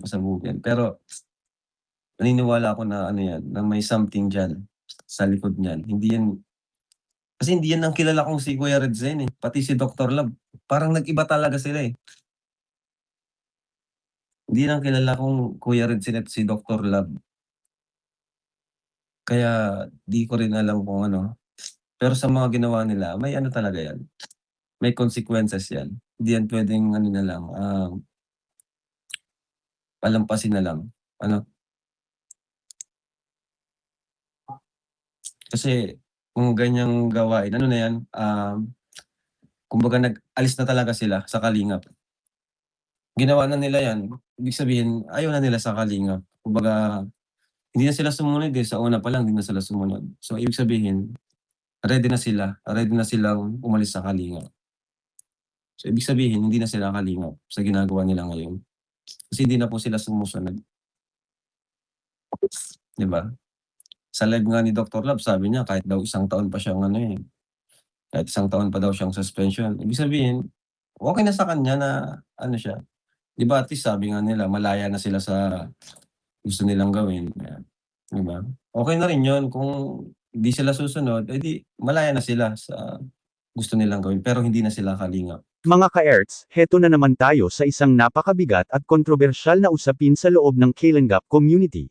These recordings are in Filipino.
pasabugin. Pero naniniwala ako na ano 'yan, na may something diyan sa likod niyan. Hindi 'yan kasi hindi 'yan ang kilala kong si Kuya Redzen, eh, pati si Doctor Love. Parang nag-iba talaga sila, eh. Hindi 'yan ang kilala kong Kuya Redzen at si Doctor Love. Kaya di ko rin alam kung ano, pero sa mga ginawa nila may ano talaga 'yan, may consequences 'yan. Hindi 'yan puwedeng ano na lang, palampasin na lang, ano. Kasi kung ganiyang gawain ano na 'yan, kumbaga nag-alis na talaga sila sa Kalingap. Ginawa na nila 'yan, ibig sabihin ayaw na nila sa Kalingap. Kumbaga hindi na sila sumunod, eh, sa una pa lang hindi na sila sumunod. So ibig sabihin ready na silang umalis sa Kalingap. So ibig sabihin hindi na sila Kalingap sa ginagawa nila ngayon. Kasi hindi na po sila sumusunod, 'di ba? Sa live nga ni Doctor Love sabi niya kahit daw isang taon pa siyang ano, eh, kahit isang taon pa daw siyang suspension. Ibig sabihin, okey na sa kanya na ano siya, 'di ba at least sabi nga nila malaya na sila sa gusto nilang gawin, ayan, 'di ba? Okey na rin 'yun kung di sila susunod, eh, di malaya na sila sa gusto nilang gawin pero hindi na sila kalingap. Mga ka-Erts, heto na naman tayo sa isang napakabigat at kontrobersyal na usapin sa loob ng Kalingap community.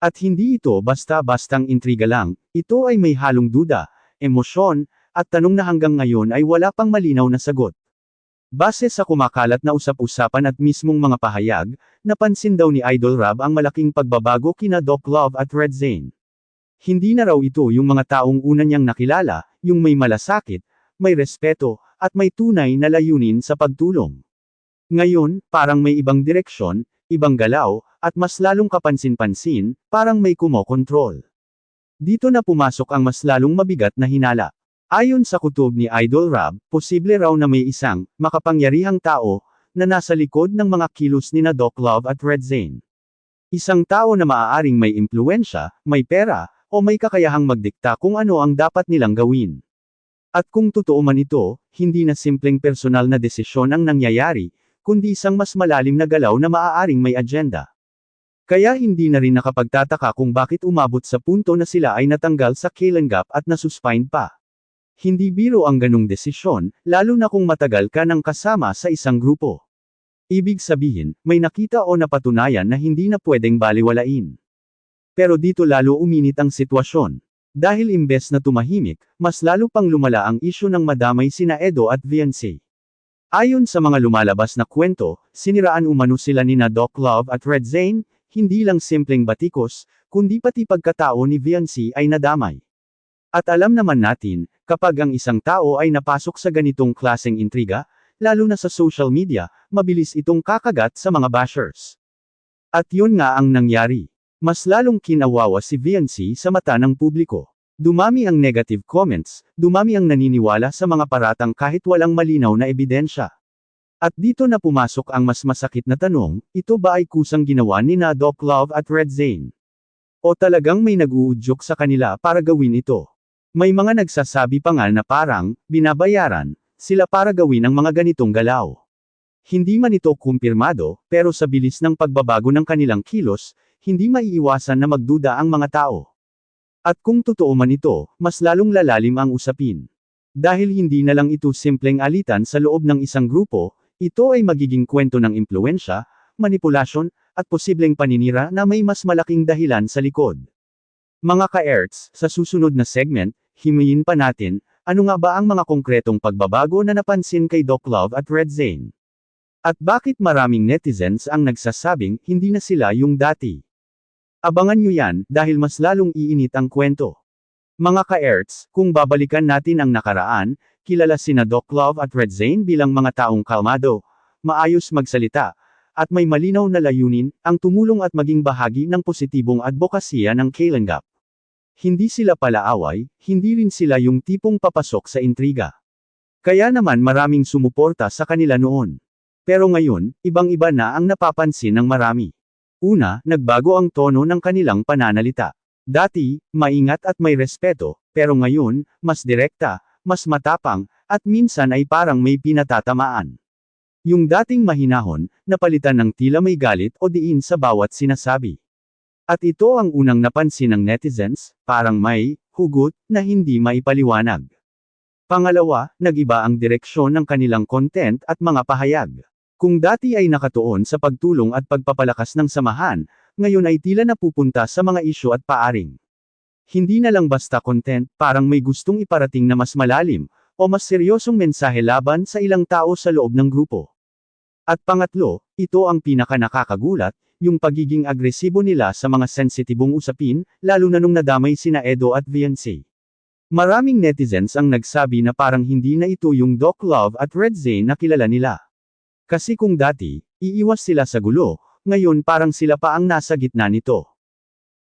At hindi ito basta-bastang intriga lang, ito ay may halong duda, emosyon, at tanong na hanggang ngayon ay wala pang malinaw na sagot. Base sa kumakalat na usap-usapan at mismong mga pahayag, napansin daw ni Idol Rob ang malaking pagbabago kina Doc Love at Redzane. Hindi na raw ito yung mga taong una niyang nakilala, yung may malasakit, may respeto, at may tunay na layunin sa pagtulong. Ngayon, parang may ibang direksyon, ibang galaw, at mas lalong kapansin-pansin, parang may kumokontrol. Dito na pumasok ang mas lalong mabigat na hinala. Ayon sa kutob ni Idol Rob, posible raw na may isang, makapangyarihang tao, na nasa likod ng mga kilos ni na Doc Love at Redzane. Isang tao na maaaring may impluwensya, may pera, o may kakayahang magdikta kung ano ang dapat nilang gawin. At kung totoo man ito, hindi na simpleng personal na desisyon ang nangyayari, kundi isang mas malalim na galaw na maaaring may agenda. Kaya hindi na rin nakapagtataka kung bakit umabot sa punto na sila ay natanggal sa Kalingap at nasuspine pa. Hindi biro ang ganong desisyon, lalo na kung matagal ka nang kasama sa isang grupo. Ibig sabihin, may nakita o napatunayan na hindi na pwedeng baliwalain. Pero dito lalo uminit ang sitwasyon. Dahil imbes na tumahimik, mas lalo pang lumala ang isyu ng madamay sina Edo at Viancy. Ayon sa mga lumalabas na kwento, siniraan umano sila nina Doc Love at Redzane, hindi lang simpleng batikos, kundi pati pagkatao ni Viancy ay nadamay. At alam naman natin, kapag ang isang tao ay napasok sa ganitong klaseng intriga, lalo na sa social media, mabilis itong kakagat sa mga bashers. At yun nga ang nangyari. Mas lalong kinawawa si Viancy sa mata ng publiko. Dumami ang negative comments, dumami ang naniniwala sa mga paratang kahit walang malinaw na ebidensya. At dito na pumasok ang mas masakit na tanong, ito ba ay kusang ginawa ni na Doc Love at Redzane? O talagang may nag-uudyok sa kanila para gawin ito? May mga nagsasabi pa nga na parang, binabayaran, sila para gawin ang mga ganitong galaw. Hindi man ito kumpirmado, pero sa bilis ng pagbabago ng kanilang kilos, hindi maiiwasan na magduda ang mga tao. At kung totoo man ito, mas lalong lalalim ang usapin. Dahil hindi na lang ito simpleng alitan sa loob ng isang grupo, ito ay magiging kwento ng impluwensya, manipulasyon, at posibleng paninira na may mas malaking dahilan sa likod. Mga ka-Erts, sa susunod na segment, himayin pa natin, ano nga ba ang mga konkretong pagbabago na napansin kay Doc Love at Redzane? At bakit maraming netizens ang nagsasabing hindi na sila yung dati? Abangan nyo yan, dahil mas lalong iinit ang kwento. Mga ka-Erts, kung babalikan natin ang nakaraan, kilala sina Doc Love at Redzane bilang mga taong kalmado, maayos magsalita, at may malinaw na layunin, ang tumulong at maging bahagi ng positibong advokasya ng Kalingap. Hindi sila palaaway, hindi rin sila yung tipong papasok sa intriga. Kaya naman maraming sumuporta sa kanila noon. Pero ngayon, ibang-iba na ang napapansin ng marami. Una, nagbago ang tono ng kanilang pananalita. Dati, maingat at may respeto, pero ngayon, mas direkta, mas matapang, at minsan ay parang may pinatatamaan. Yung dating mahinahon, napalitan ng tila may galit o diin sa bawat sinasabi. At ito ang unang napansin ng netizens, parang may hugot na hindi maipaliwanag. Pangalawa, nag-iba ang direksyon ng kanilang content at mga pahayag. Kung dati ay nakatuon sa pagtulong at pagpapalakas ng samahan, ngayon ay tila napupunta sa mga isyu at paaring. Hindi na lang basta content, parang may gustong iparating na mas malalim, o mas seryosong mensahe laban sa ilang tao sa loob ng grupo. At pangatlo, ito ang pinaka-nakakagulat, yung pagiging agresibo nila sa mga sensitibong usapin, lalo na nung nadamay sina Edo at Viancy. Maraming netizens ang nagsabi na parang hindi na ito yung Doc Love at Red Zane na kilala nila. Kasi kung dati, iiwas sila sa gulo, ngayon parang sila pa ang nasa gitna nito.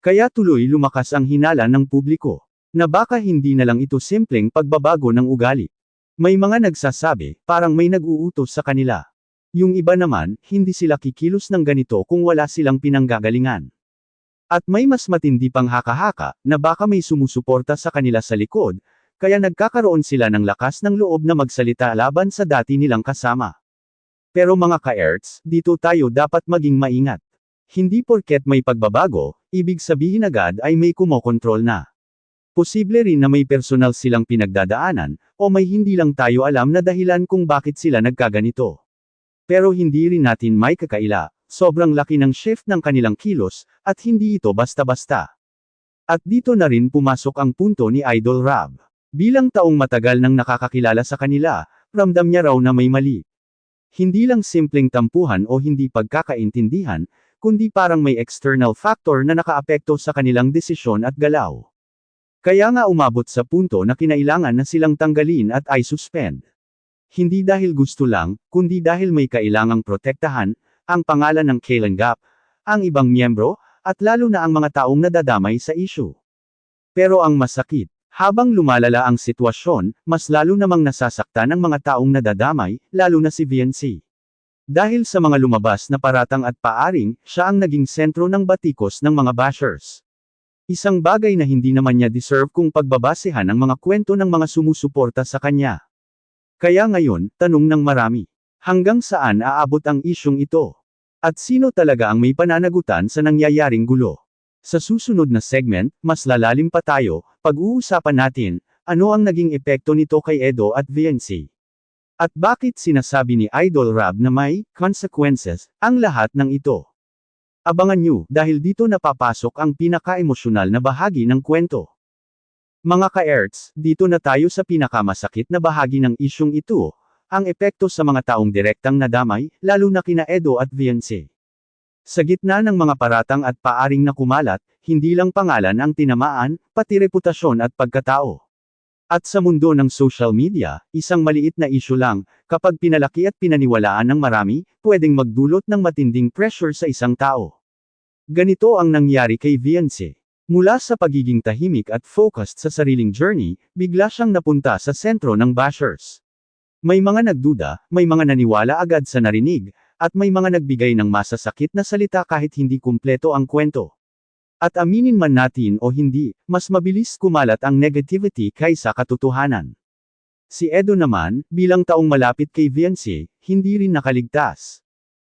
Kaya tuloy lumakas ang hinala ng publiko, na baka hindi na lang ito simpleng pagbabago ng ugali. May mga nagsasabi, parang may nag-uutos sa kanila. Yung iba naman, hindi sila kikilos ng ganito kung wala silang pinanggagalingan. At may mas matindi pang haka-haka, na baka may sumusuporta sa kanila sa likod, kaya nagkakaroon sila ng lakas ng loob na magsalita laban sa dati nilang kasama. Pero mga ka-erts, dito tayo dapat maging maingat. Hindi porket may pagbabago, ibig sabihin agad ay may kumokontrol na. Posible rin na may personal silang pinagdadaanan, o may hindi lang tayo alam na dahilan kung bakit sila nagkaganito. Pero hindi rin natin may kakaila, sobrang laki ng shift ng kanilang kilos, at hindi ito basta-basta. At dito na rin pumasok ang punto ni Idol Rob. Bilang taong matagal nang nakakakilala sa kanila, ramdam niya raw na may mali. Hindi lang simpleng tampuhan o hindi pagkakaintindihan, kundi parang may external factor na nakaapekto sa kanilang desisyon at galaw. Kaya nga umabot sa punto na kinailangan na silang tanggalin at i-suspend. Hindi dahil gusto lang, kundi dahil may kailangang protektahan, ang pangalan ng Kalinga, ang ibang miyembro, at lalo na ang mga taong nadadamay sa issue. Pero ang masakit, habang lumalala ang sitwasyon, mas lalo namang nasasaktan ang mga taong nadadamay, lalo na si Viancy. Dahil sa mga lumabas na paratang at paaring, siya ang naging sentro ng batikos ng mga bashers. Isang bagay na hindi naman niya deserve kung pagbabasehan ang mga kwento ng mga sumusuporta sa kanya. Kaya ngayon, tanong ng marami, hanggang saan aabot ang isyong ito? At sino talaga ang may pananagutan sa nangyayaring gulo? Sa susunod na segment, mas lalalim pa tayo, pag-uusapan natin, ano ang naging epekto nito kay Edo at Viancy. At bakit sinasabi ni Idol Rob na may consequences ang lahat ng ito? Abangan nyo, dahil dito napapasok ang pinaka-emosyonal na bahagi ng kwento. Mga ka-erts, dito na tayo sa pinakamasakit na bahagi ng isyong ito, ang epekto sa mga taong direktang nadamay, lalo na kina Edo at Viancy. Sa gitna ng mga paratang at paaring na kumalat, hindi lang pangalan ang tinamaan, pati reputasyon at pagkatao. At sa mundo ng social media, isang maliit na isyu lang, kapag pinalaki at pinaniwalaan ng marami, pwedeng magdulot ng matinding pressure sa isang tao. Ganito ang nangyari kay Viancy. Mula sa pagiging tahimik at focused sa sariling journey, bigla siyang napunta sa sentro ng bashers. May mga nagduda, may mga naniwala agad sa narinig, at may mga nagbigay ng masasakit na salita kahit hindi kumpleto ang kwento. At aminin man natin o hindi, mas mabilis kumalat ang negativity kaysa katotohanan. Si Edo naman, bilang taong malapit kay Viancy, hindi rin nakaligtas.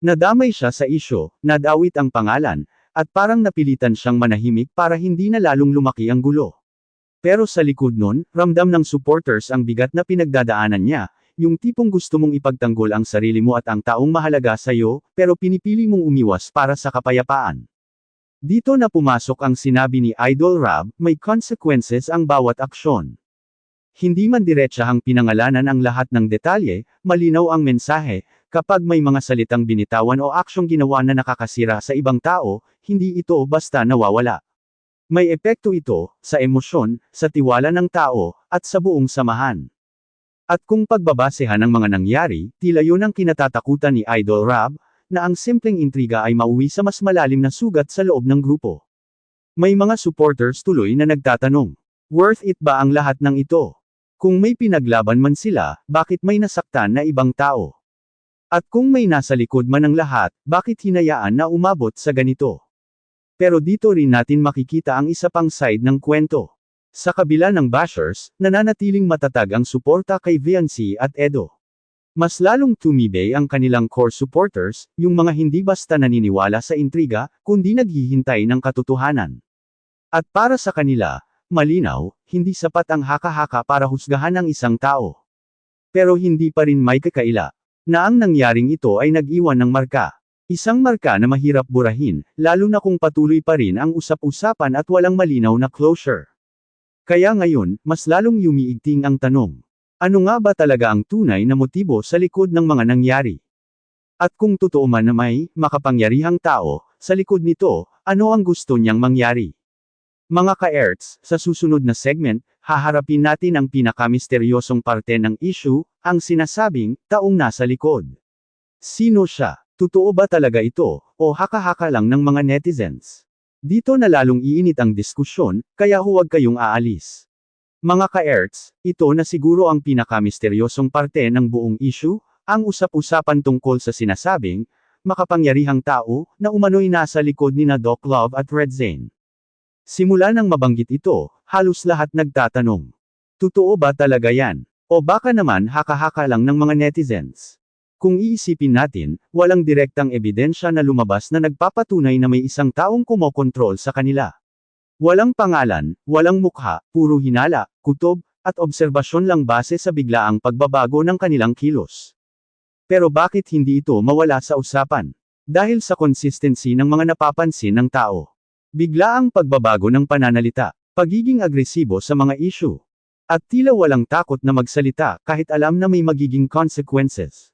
Nadamay siya sa isyo, nadawit ang pangalan, at parang napilitan siyang manahimik para hindi na lalong lumaki ang gulo. Pero sa likod nun, ramdam ng supporters ang bigat na pinagdadaanan niya, yung tipong gusto mong ipagtanggol ang sarili mo at ang taong mahalaga sa'yo, pero pinipili mong umiwas para sa kapayapaan. Dito na pumasok ang sinabi ni Idol Rob, may consequences ang bawat aksyon. Hindi man diretsahang pinangalanan ang lahat ng detalye, malinaw ang mensahe, kapag may mga salitang binitawan o aksyong ginawa na nakakasira sa ibang tao, hindi ito basta nawawala. May epekto ito, sa emosyon, sa tiwala ng tao, at sa buong samahan. At kung pagbabasehan ng mga nangyari, tila yun ang kinatatakutan ni Idol Rob, na ang simpleng intriga ay mauwi sa mas malalim na sugat sa loob ng grupo. May mga supporters tuloy na nagtatanong, worth it ba ang lahat ng ito? Kung may pinaglaban man sila, bakit may nasaktan na ibang tao? At kung may nasa likod man ng lahat, bakit hinayaan na umabot sa ganito? Pero dito rin natin makikita ang isa pang side ng kwento. Sa kabila ng bashers, nananatiling matatag ang suporta kay Viancy at Edo. Mas lalong tumibay ang kanilang core supporters, yung mga hindi basta naniniwala sa intriga, kundi naghihintay ng katotohanan. At para sa kanila, malinaw, hindi sapat ang haka-haka para husgahan ang isang tao. Pero hindi pa rin may kakaila, na ang nangyaring ito ay nag-iwan ng marka. Isang marka na mahirap burahin, lalo na kung patuloy pa rin ang usap-usapan at walang malinaw na closure. Kaya ngayon, mas lalong yumiigting ang tanong. Ano nga ba talaga ang tunay na motibo sa likod ng mga nangyari? At kung totoo man na may makapangyarihang tao sa likod nito, ano ang gusto niyang mangyari? Mga ka-Erts, sa susunod na segment, haharapin natin ang pinakamisteryosong parte ng issue, ang sinasabing taong nasa likod. Sino siya? Totoo ba talaga ito, o haka-haka lang ng mga netizens? Dito na lalong iinit ang diskusyon, kaya huwag kayong aalis. Mga ka-Erts, ito na siguro ang pinakamisteryosong parte ng buong issue, ang usap-usapan tungkol sa sinasabing makapangyarihang tao na umano'y nasa likod nina Doc Love at Red Zane. Simula nang mabanggit ito, halos lahat nagtatanong. Totoo ba talaga yan? O baka naman haka-haka lang ng mga netizens? Kung iisipin natin, walang direktang ebidensya na lumabas na nagpapatunay na may isang taong kumokontrol sa kanila. Walang pangalan, walang mukha, puro hinala, kutob, at obserbasyon lang base sa biglaang pagbabago ng kanilang kilos. Pero bakit hindi ito mawala sa usapan? Dahil sa consistency ng mga napapansin ng tao. Biglaang pagbabago ng pananalita, pagiging agresibo sa mga issue. At tila walang takot na magsalita kahit alam na may magiging consequences.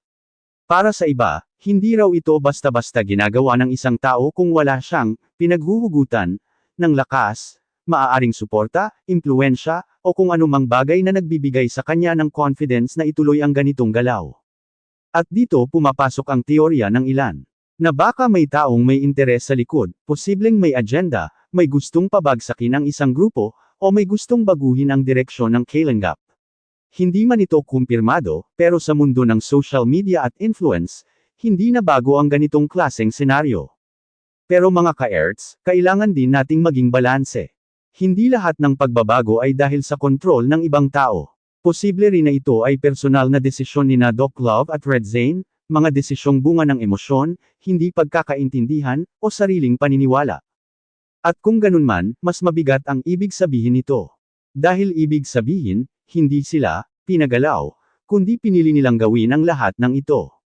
Para sa iba, hindi raw ito basta-basta ginagawa ng isang tao kung wala siyang pinaghuhugutan ng lakas, maaaring suporta, impluwensya, o kung anumang bagay na nagbibigay sa kanya ng confidence na ituloy ang ganitong galaw. At dito pumapasok ang teorya ng ilan. Na baka may taong may interes sa likod, posibleng may agenda, may gustong pabagsakin ang isang grupo, o may gustong baguhin ang direksyon ng Kailangap. Hindi man ito kumpirmado, pero sa mundo ng social media at influence, hindi na bago ang ganitong klaseng senaryo. Pero mga ka-Erts, kailangan din nating maging balanse. Hindi lahat ng pagbabago ay dahil sa kontrol ng ibang tao. Posible rin na ito ay personal na desisyon ni Doc Love at Red Zane, mga desisyong bunga ng emosyon, hindi pagkakaintindihan, o sariling paniniwala. At kung ganun man, mas mabigat ang ibig sabihin nito. Dahil ibig sabihin, hindi sila pinagalaw, kundi pinili nilang gawin ang lahat ng ito.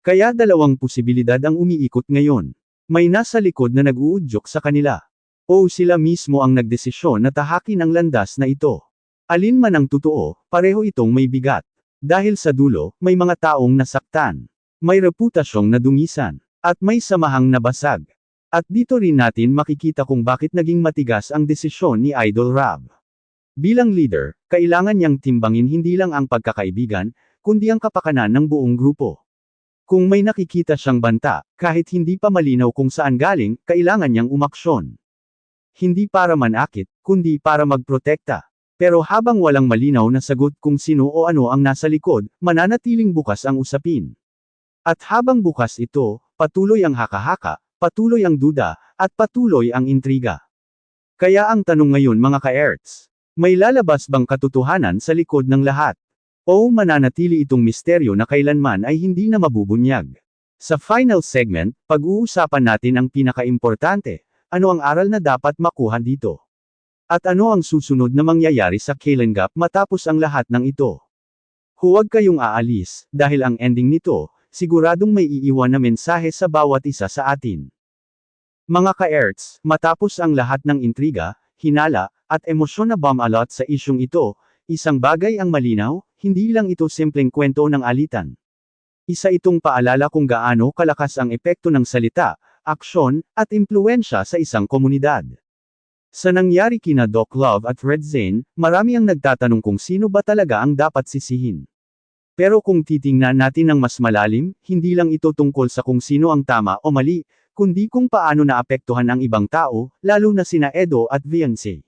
Kaya dalawang posibilidad ang umiikot ngayon. May nasa likod na nag-uudyok sa kanila. O sila mismo ang nagdesisyon na tahakin ang landas na ito. Alin man ang totoo, pareho itong may bigat. Dahil sa dulo, may mga taong nasaktan. May reputasyong nadungisan. At may samahang nabasag. At dito rin natin makikita kung bakit naging matigas ang desisyon ni Idol Rab. Bilang leader, kailangan niyang timbangin hindi lang ang pagkakaibigan, kundi ang kapakanan ng buong grupo. Kung may nakikita siyang banta, kahit hindi pa malinaw kung saan galing, kailangan niyang umaksyon. Hindi para manakit, kundi para magprotekta. Pero habang walang malinaw na sagot kung sino o ano ang nasa likod, mananatiling bukas ang usapin. At habang bukas ito, patuloy ang haka-haka, patuloy ang duda, at patuloy ang intriga. Kaya ang tanong ngayon mga ka-Erts, may lalabas bang katotohanan sa likod ng lahat? O mananatili itong misteryo na kailanman ay hindi na mabubunyag? Sa final segment, pag-uusapan natin ang pinaka-importante, ano ang aral na dapat makuha dito? At ano ang susunod na mangyayari sa Kailangap matapos ang lahat ng ito? Huwag kayong aalis, dahil ang ending nito, siguradong may iiwan na mensahe sa bawat isa sa atin. Mga ka-Erts, matapos ang lahat ng intriga, hinala, at emosyon na bomb-alot sa isyung ito, isang bagay ang malinaw, hindi lang ito simpleng kwento ng alitan. Isa itong paalala kung gaano kalakas ang epekto ng salita, aksyon, at impluwensya sa isang komunidad. Sa nangyari kina Doc Love at Red Zane, marami ang nagtatanong kung sino ba talaga ang dapat sisihin. Pero kung titingnan natin ng mas malalim, hindi lang ito tungkol sa kung sino ang tama o mali, kundi kung paano naapektuhan ang ibang tao, lalo na sina Edo at Viancy.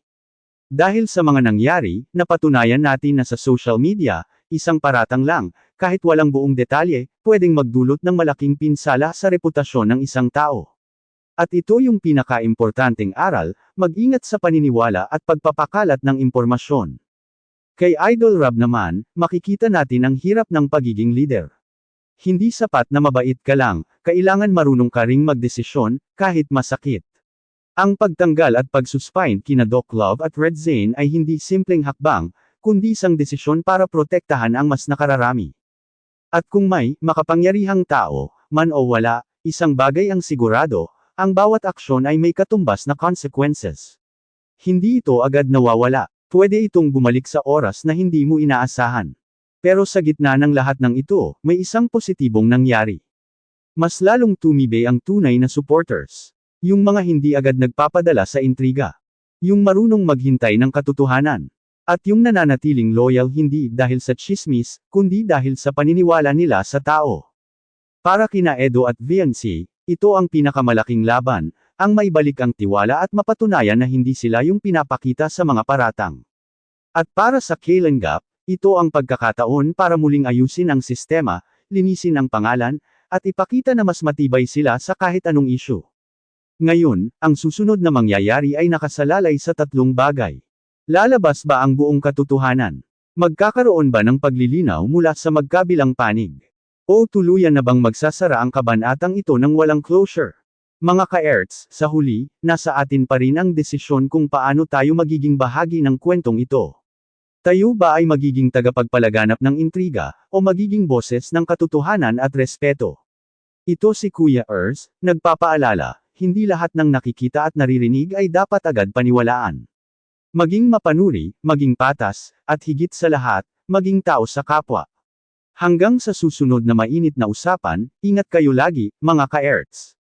Dahil sa mga nangyari, napatunayan natin na sa social media, isang paratang lang, kahit walang buong detalye, pwedeng magdulot ng malaking pinsala sa reputasyon ng isang tao. At ito yung pinaka-importanteng aral, mag-ingat sa paniniwala at pagpapakalat ng impormasyon. Kay Idol Rab naman, makikita natin ang hirap ng pagiging leader. Hindi sapat na mabait ka lang, kailangan marunong ka ring magdesisyon, kahit masakit. Ang pagtanggal at pagsuspend kina Doc Love at Red Zane ay hindi simpleng hakbang, kundi isang desisyon para protektahan ang mas nakararami. At kung may makapangyarihang tao, man o wala, isang bagay ang sigurado, ang bawat aksyon ay may katumbas na consequences. Hindi ito agad nawawala, pwede itong bumalik sa oras na hindi mo inaasahan. Pero sa gitna ng lahat ng ito, may isang positibong nangyari. Mas lalong tumibay ang tunay na supporters. Yung mga hindi agad nagpapadala sa intriga. Yung marunong maghintay ng katotohanan. At yung nananatiling loyal hindi dahil sa chismis, kundi dahil sa paniniwala nila sa tao. Para kina Edo at VNC, ito ang pinakamalaking laban, ang maibalik ang tiwala at mapatunayan na hindi sila yung pinapakita sa mga paratang. At para sa Kalen Gap, ito ang pagkakataon para muling ayusin ang sistema, linisin ang pangalan, at ipakita na mas matibay sila sa kahit anong issue. Ngayon, ang susunod na mangyayari ay nakasalalay sa tatlong bagay. Lalabas ba ang buong katotohanan? Magkakaroon ba ng paglilinaw mula sa magkabilang panig? O tuluyan na bang magsasara ang kabanatang ito ng walang closure? Mga ka-Erts, sa huli, nasa atin pa rin ang desisyon kung paano tayo magiging bahagi ng kwentong ito. Tayo ba ay magiging tagapagpalaganap ng intriga, o magiging boses ng katotohanan at respeto? Ito si Kuya Ers, nagpapaalala, hindi lahat ng nakikita at naririnig ay dapat agad paniwalaan. Maging mapanuri, maging patas, at higit sa lahat, maging tao sa kapwa. Hanggang sa susunod na mainit na usapan, ingat kayo lagi, mga ka-Erts.